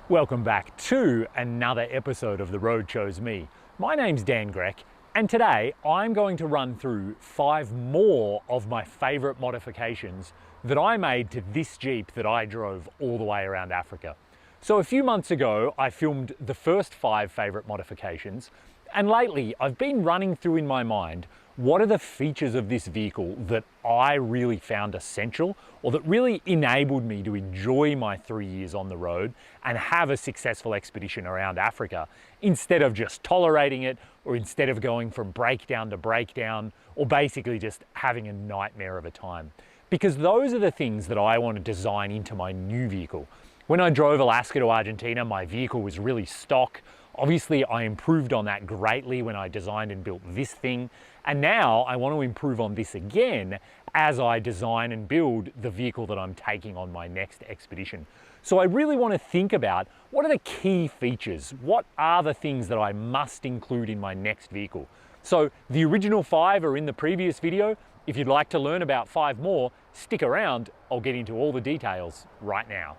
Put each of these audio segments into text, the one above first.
Welcome back to another episode of The Road Chose Me. My name's Dan Grech, and today I'm going to run through 5 more of my favorite modifications that I made to this Jeep that I drove all the way around Africa. So a few months ago, I filmed the first 5 favorite modifications, and lately I've been running through in my mind what are the features of this vehicle that I really found essential or that really enabled me to enjoy my 3 years on the road and have a successful expedition around Africa instead of just tolerating it or instead of going from breakdown to breakdown or basically just having a nightmare of a time. Because those are the things that I want to design into my new vehicle. When I drove Alaska to Argentina, my vehicle was really stock. Obviously, I improved on that greatly when I designed and built this thing. And now I want to improve on this again as I design and build the vehicle that I'm taking on my next expedition. So I really want to think about what are the key features? What are the things that I must include in my next vehicle? So the original 5 are in the previous video. If you'd like to learn about 5 more, stick around. I'll get into all the details right now.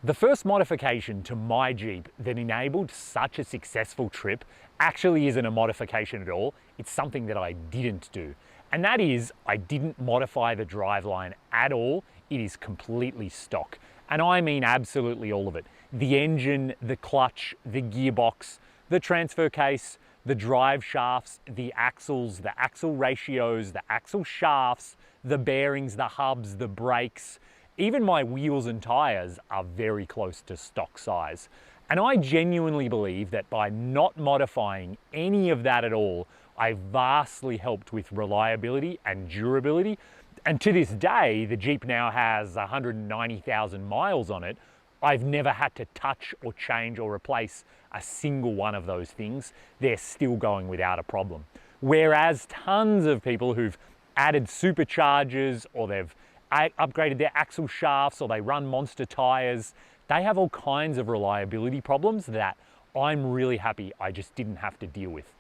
The first modification to my Jeep that enabled such a successful trip actually isn't a modification at all. It's something that I didn't do. And that is, I didn't modify the driveline at all. It is completely stock. And I mean absolutely all of it. The engine, the clutch, the gearbox, the transfer case, the drive shafts, the axles, the axle ratios, the axle shafts, the bearings, the hubs, the brakes. Even my wheels and tires are very close to stock size. And I genuinely believe that by not modifying any of that at all, I vastly helped with reliability and durability. And to this day, the Jeep now has 190,000 miles on it. I've never had to touch or change or replace a single one of those things. They're still going without a problem. Whereas tons of people who've added superchargers or they've upgraded their axle shafts or they run monster tires, they have all kinds of reliability problems that I'm really happy I just didn't have to deal with.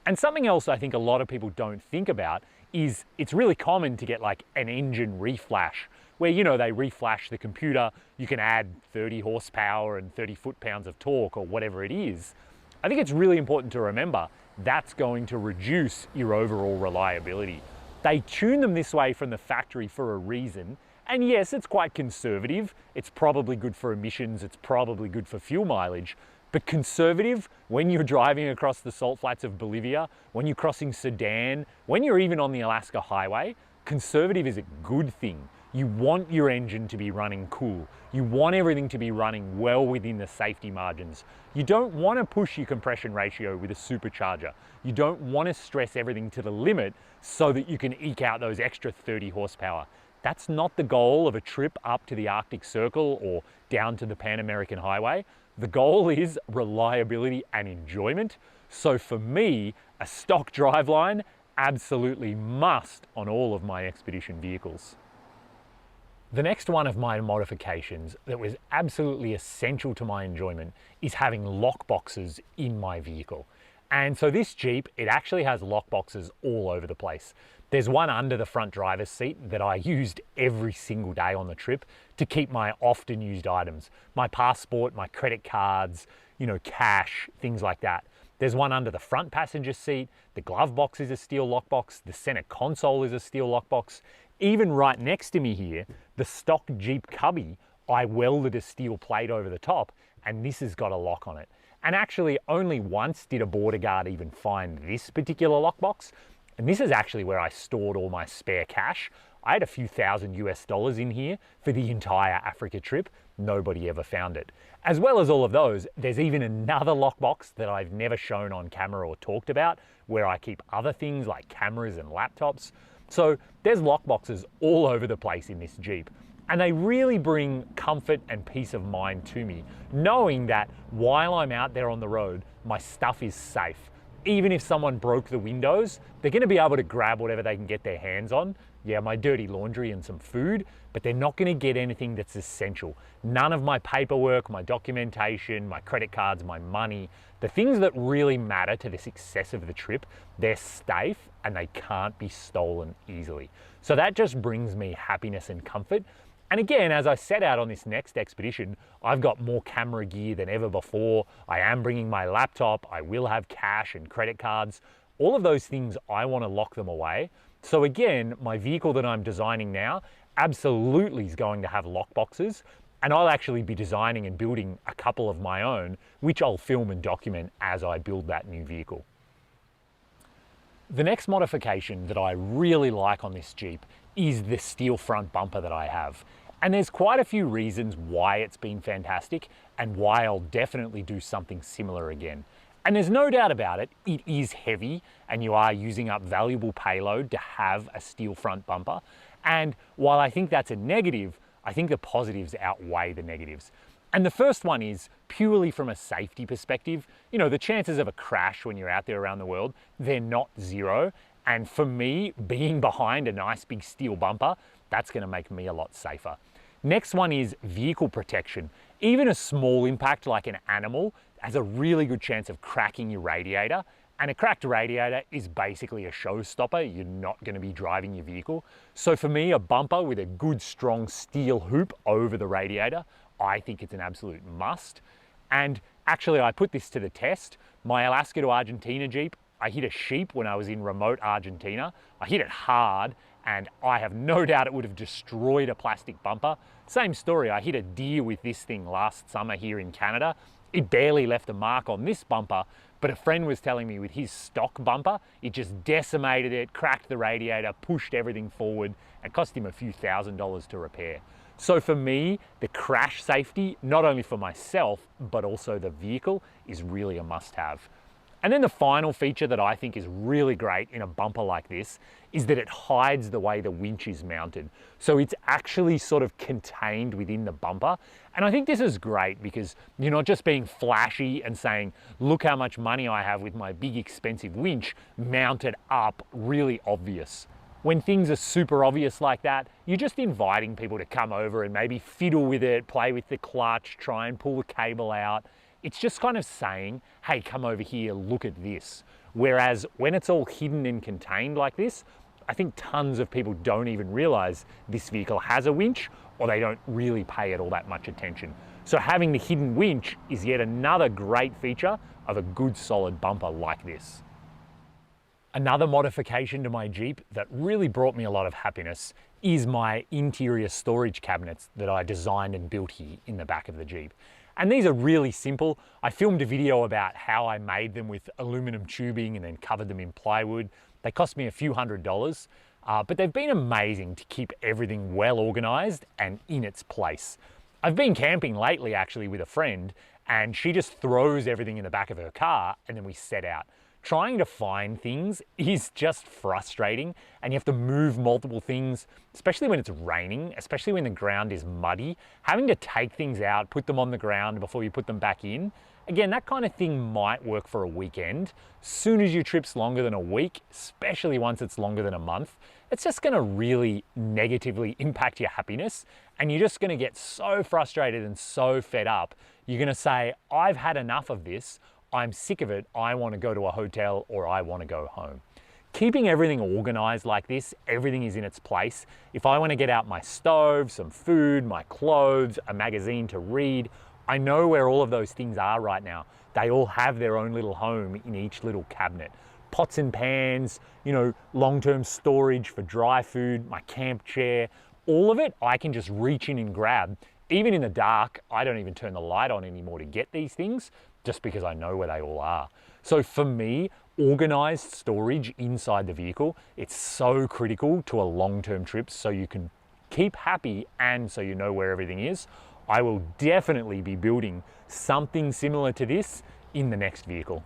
And something else I think a lot of people don't think about is it's really common to get like an engine reflash where, you know, they reflash the computer, you can add 30 horsepower and 30 foot-pounds of torque or whatever it is. I think it's really important to remember that's going to reduce your overall reliability. They tune them this way from the factory for a reason. And yes, it's quite conservative. It's probably good for emissions. It's probably good for fuel mileage. But conservative, when you're driving across the salt flats of Bolivia, when you're crossing Sudan, when you're even on the Alaska highway, conservative is a good thing. You want your engine to be running cool. You want everything to be running well within the safety margins. You don't want to push your compression ratio with a supercharger. You don't want to stress everything to the limit so that you can eke out those extra 30 horsepower. That's not the goal of a trip up to the Arctic Circle or down to the Pan American Highway. The goal is reliability and enjoyment. So for me, a stock driveline absolutely must on all of my expedition vehicles. The next one of my modifications that was absolutely essential to my enjoyment is having lock boxes in my vehicle. And so this Jeep, it actually has lock boxes all over the place. There's one under the front driver's seat that I used every single day on the trip to keep my often used items, my passport, my credit cards, you know, cash, things like that. There's one under the front passenger seat. The glove box is a steel lockbox. The center console is a steel lockbox. Even right next to me here, the stock Jeep cubby, I welded a steel plate over the top, and this has got a lock on it. And actually, only once did a border guard even find this particular lockbox. And this is actually where I stored all my spare cash. I had a few thousand US dollars in here for the entire Africa trip. Nobody ever found it. As well as all of those, there's even another lockbox that I've never shown on camera or talked about, where I keep other things like cameras and laptops. So there's lockboxes all over the place in this Jeep. And they really bring comfort and peace of mind to me, knowing that while I'm out there on the road, my stuff is safe. Even if someone broke the windows, they're gonna be able to grab whatever they can get their hands on. Yeah, my dirty laundry and some food, but they're not gonna get anything that's essential. None of my paperwork, my documentation, my credit cards, my money, the things that really matter to the success of the trip, they're safe and they can't be stolen easily. So that just brings me happiness and comfort. And again, as I set out on this next expedition, I've got more camera gear than ever before. I am bringing my laptop. I will have cash and credit cards. All of those things, I want to lock them away. So again, my vehicle that I'm designing now absolutely is going to have lock boxes, and I'll actually be designing and building a couple of my own, which I'll film and document as I build that new vehicle. The next modification that I really like on this Jeep is the steel front bumper that I have. And there's quite a few reasons why it's been fantastic and why I'll definitely do something similar again. And there's no doubt about it, it is heavy and you are using up valuable payload to have a steel front bumper. And while I think that's a negative, I think the positives outweigh the negatives. And the first one is purely from a safety perspective. You know, the chances of a crash when you're out there around the world, they're not zero. And for me, being behind a nice big steel bumper, that's gonna make me a lot safer. Next one is vehicle protection. Even a small impact like an animal has a really good chance of cracking your radiator. And a cracked radiator is basically a showstopper. You're not gonna be driving your vehicle. So for me, a bumper with a good strong steel hoop over the radiator, I think it's an absolute must. And actually, I put this to the test. My Alaska to Argentina Jeep, I hit a sheep when I was in remote Argentina. I hit it hard, and I have no doubt it would have destroyed a plastic bumper. Same story, I hit a deer with this thing last summer here in Canada. It barely left a mark on this bumper, but a friend was telling me with his stock bumper, it just decimated it, cracked the radiator, pushed everything forward, and cost him a few $1,000s to repair. So for me, the crash safety, not only for myself, but also the vehicle, is really a must-have. And then the final feature that I think is really great in a bumper like this is that it hides the way the winch is mounted. So it's actually sort of contained within the bumper. And I think this is great because you're not just being flashy and saying, look how much money I have with my big expensive winch mounted up, really obvious. When things are super obvious like that, you're just inviting people to come over and maybe fiddle with it, play with the clutch, try and pull the cable out. It's just kind of saying, hey, come over here, look at this. Whereas when it's all hidden and contained like this, I think tons of people don't even realize this vehicle has a winch, or they don't really pay it all that much attention. So having the hidden winch is yet another great feature of a good solid bumper like this. Another modification to my Jeep that really brought me a lot of happiness is my interior storage cabinets that I designed and built here in the back of the Jeep. And these are really simple. I filmed a video about how I made them with aluminum tubing and then covered them in plywood. They cost me a few $100s, but they've been amazing to keep everything well organized and in its place. I've been camping lately actually with a friend, and she just throws everything in the back of her car and then we set out. Trying to find things is just frustrating, and you have to move multiple things, especially when it's raining, especially when the ground is muddy. Having to take things out, put them on the ground before you put them back in. Again, that kind of thing might work for a weekend. Soon as your trip's longer than a week, especially once it's longer than a month, it's just gonna really negatively impact your happiness, and you're just gonna get so frustrated and so fed up. You're gonna say, I've had enough of this. I'm sick of it, I want to go to a hotel or I want to go home. Keeping everything organized like this, everything is in its place. If I want to get out my stove, some food, my clothes, a magazine to read, I know where all of those things are right now. They all have their own little home in each little cabinet. Pots and pans, you know, long-term storage for dry food, my camp chair, all of it I can just reach in and grab. Even in the dark, I don't even turn the light on anymore to get these things, just because I know where they all are. So for me, organized storage inside the vehicle, it's so critical to a long-term trip so you can keep happy and so you know where everything is. I will definitely be building something similar to this in the next vehicle.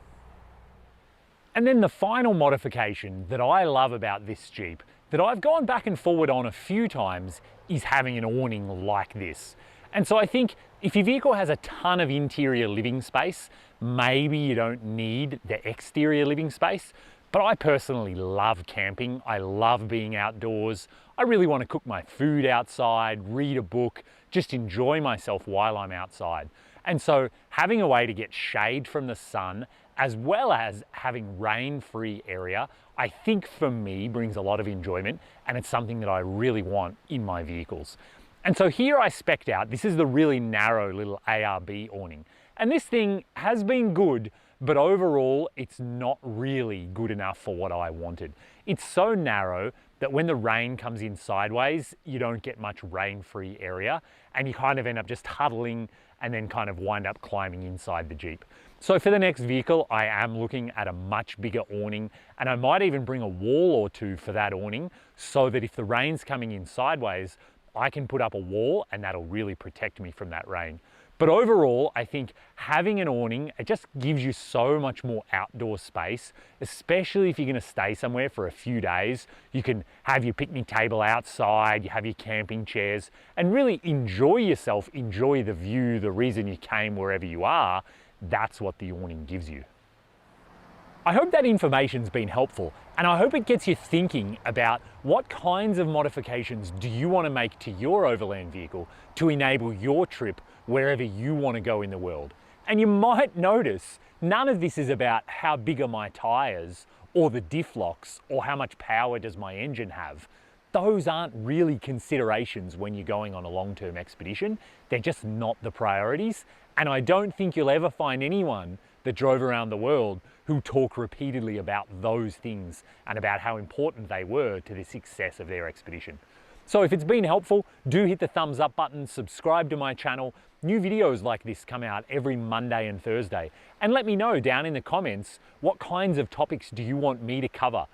And then the final modification that I love about this Jeep, that I've gone back and forward on a few times, is having an awning like this. And so I think if your vehicle has a ton of interior living space, maybe you don't need the exterior living space. But I personally love camping. I love being outdoors. I really want to cook my food outside, read a book, just enjoy myself while I'm outside. And so having a way to get shade from the sun, as well as having rain-free area, I think for me brings a lot of enjoyment, and it's something that I really want in my vehicles. And so here I spec'd out, this is the really narrow little ARB awning. And this thing has been good, but overall it's not really good enough for what I wanted. It's so narrow that when the rain comes in sideways, you don't get much rain-free area, and you kind of end up just huddling and then kind of wind up climbing inside the Jeep. So for the next vehicle, I am looking at a much bigger awning, and I might even bring a wall or two for that awning so that if the rain's coming in sideways, I can put up a wall and that'll really protect me from that rain. But overall, I think having an awning, it just gives you so much more outdoor space, especially if you're gonna stay somewhere for a few days. You can have your picnic table outside, you have your camping chairs, and really enjoy yourself, enjoy the view, the reason you came wherever you are. That's what the awning gives you. I hope that information's been helpful, and I hope it gets you thinking about what kinds of modifications do you want to make to your overland vehicle to enable your trip wherever you want to go in the world. And you might notice none of this is about how big are my tires or the diff locks or how much power does my engine have. Those aren't really considerations when you're going on a long-term expedition. They're just not the priorities, and I don't think you'll ever find anyone that drove around the world who talk repeatedly about those things and about how important they were to the success of their expedition. So if it's been helpful, do hit the thumbs up button, subscribe to my channel. New videos like this come out every Monday and Thursday. And let me know down in the comments, what kinds of topics do you want me to cover?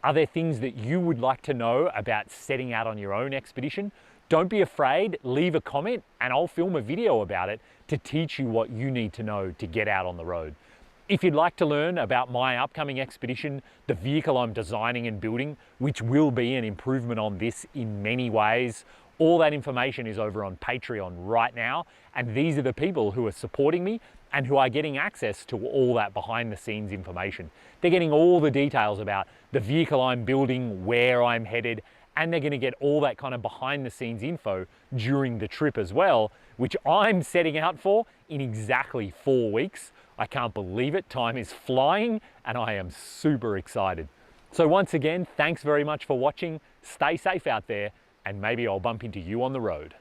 Are there things that you would like to know about setting out on your own expedition? Don't be afraid, leave a comment and I'll film a video about it to teach you what you need to know to get out on the road. If you'd like to learn about my upcoming expedition, the vehicle I'm designing and building, which will be an improvement on this in many ways, all that information is over on Patreon right now, and these are the people who are supporting me and who are getting access to all that behind the scenes information. They're getting all the details about the vehicle I'm building, where I'm headed, and they're gonna get all that kind of behind the scenes info during the trip as well, which I'm setting out for in exactly 4 weeks. I can't believe it, time is flying, and I am super excited. So once again, thanks very much for watching. Stay safe out there, and maybe I'll bump into you on the road.